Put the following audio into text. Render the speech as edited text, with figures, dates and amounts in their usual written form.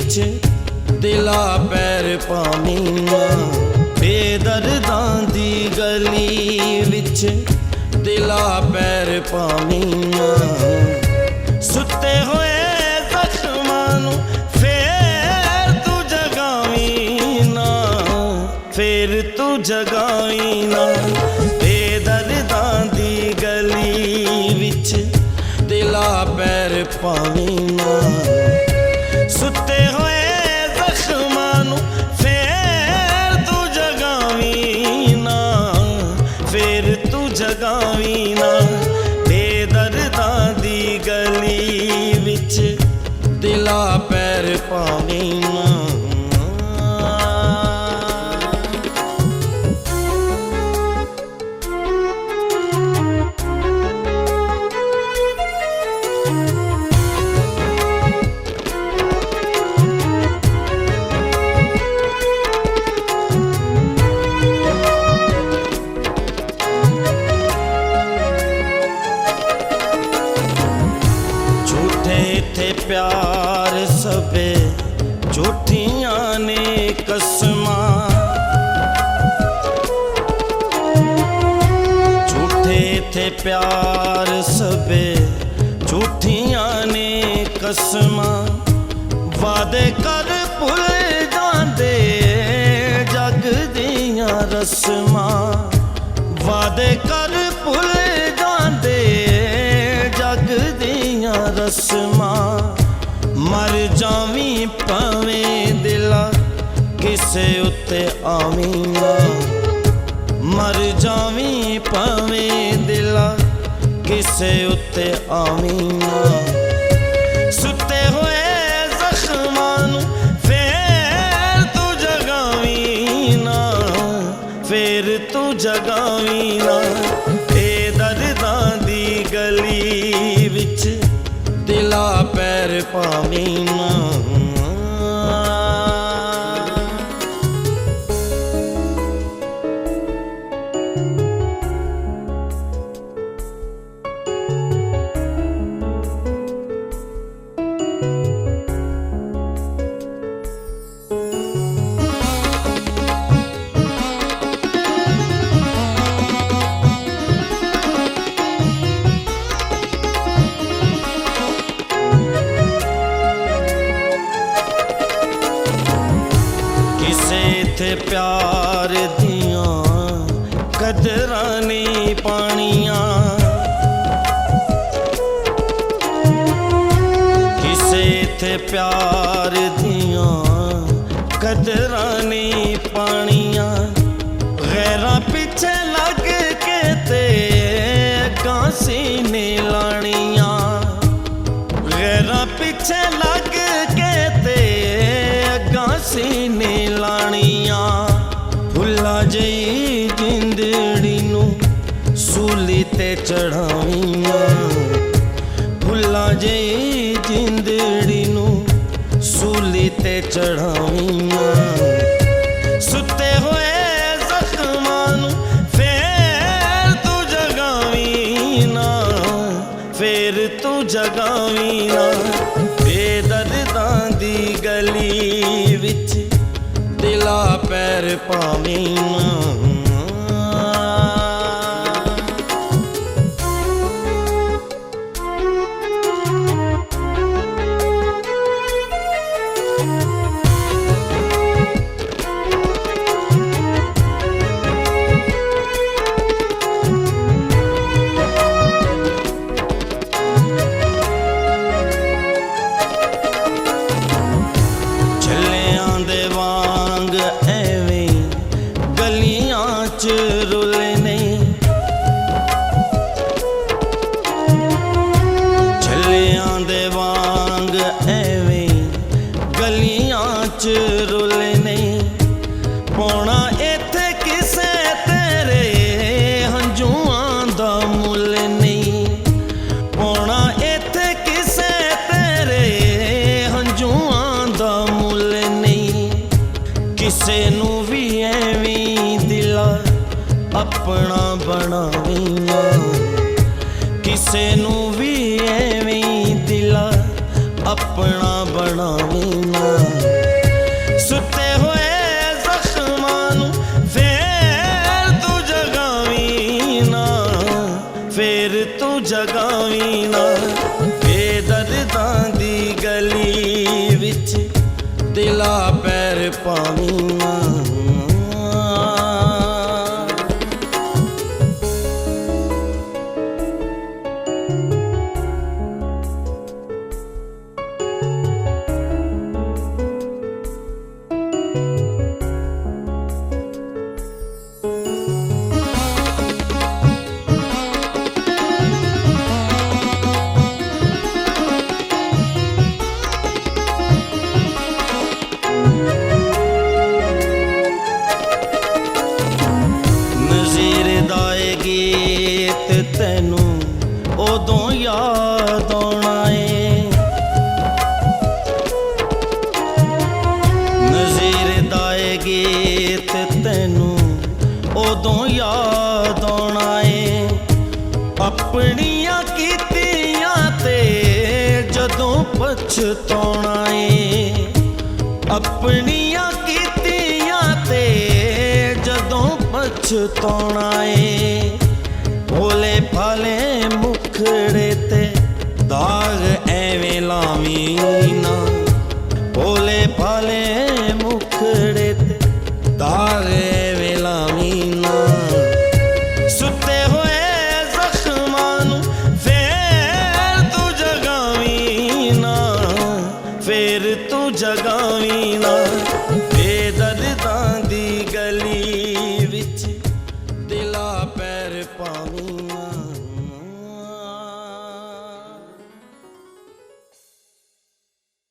विच दिला पैर पावीना, बेदर्दां दी गली विच दिला पैर पावीना। सुते होए जख्मां नूं फेर तू जगावीना, फेर तू जगावीना। बेदर्दां दी गली विच दिला पैर पावीना, सुते होए जख्मां नूं फेर तू जगावीना, फेर तू जगावीना। बेदर्दां दी गली विच दिला पैर पावीना। थे प्यार सबे झूठियां ने कसमां, झूठे थे प्यार सबे झूठियां ने कसमां। वादे कर भुल जांदे जग दियां रस्मां, वादे कर भुल जांदे जग दियां रस्मां। मर जावी भावें दिला किसे उत्ते आवीना, मर जावी भावें दिला किसे उत्ते आवीना। सुते होए जख्मां नूं फेर तू जगावीना, फेर तू जगावीना। बेदर्दां दी गली विच दिला पैर पावीना। थे प्यार दियां कदरां नहीं पानियां, किसे थे प्यार दियां कदरां नहीं पानियां। गैरां पिछे लग के ते गांसी ने लानियां, गैरां पिछे लग के ते गांसी ने लानियां। भुला जई जिंदड़ी नूं सूली ते चढ़ावीना, भुला जई जिंदड़ी नूं सूली ते चढ़ावीना। सुते होए जख्मां नूं फेर तू जगावीना, फेर तू जगावीना। बेदर्दां दी गली विच दिला पैर पावीना। रुलने छलियां दे वांग एवें गलियां च रुलने। पौना इत्थे किसे तेरे हंजुआं दा मुल नहीं, पौना इत्थे किसे तेरे हंजुआं दा मुल नहीं। किसे नू भी एवें दिला अपना बनावीना, किसे नू भी एवें दिला अपना बनावीना। ਪਾਵੀਂ ਨਾ। ਗੀਤ ਤੈਨੂੰ ਉਦੋਂ ਯਾਦ ਆਉਣਾ ਏ, ਨਜ਼ੀਰ ਦਾ ਏ ਗੀਤ ਤੈਨੂੰ ਉਦੋਂ ਯਾਦ ਆਉਣਾ ਏ, ਆਪਣੀਆਂ ਕੀਤੀਆਂ ਤੇ ਜਦੋਂ ਪਛਤਾਉਣਾ ਏ, ਆਪਣੀਆਂ ਕੀਤੀਆਂ ਤੇ ਜਦੋਂ ਪਛਤਾਉਣਾ ਏ, ਭੋਲੇ ਭਾਲੇ ਮੁਖੜੇ ਤੇ ਦਾਗ ਐਵੇਂ ਲਾਵੀਂ ਨਾ, ਭੋਲੇ ਭਾਲੇ ਮੁਖੜੇ ਤੇ ਦਾਗ ਐਵੇਂ ਲਾਵੀਂ ਨਾ, ਸੁੱਤੇ ਹੋਏ ਜ਼ਖਮਾਂ ਨੂੰ ਫੇਰ ਤੂੰ ਜਗਾਵੀਂ ਨਾ, ਫੇਰ ਤੂੰ ਜਗਾਵੀਂ ਨਾ, ਬੇਦਰਦਾਂ ਦੀ ਗਲੀ ਵਿੱਚ ਦਿਲਾ ਪੈਰ ਪਾਵੀਂ।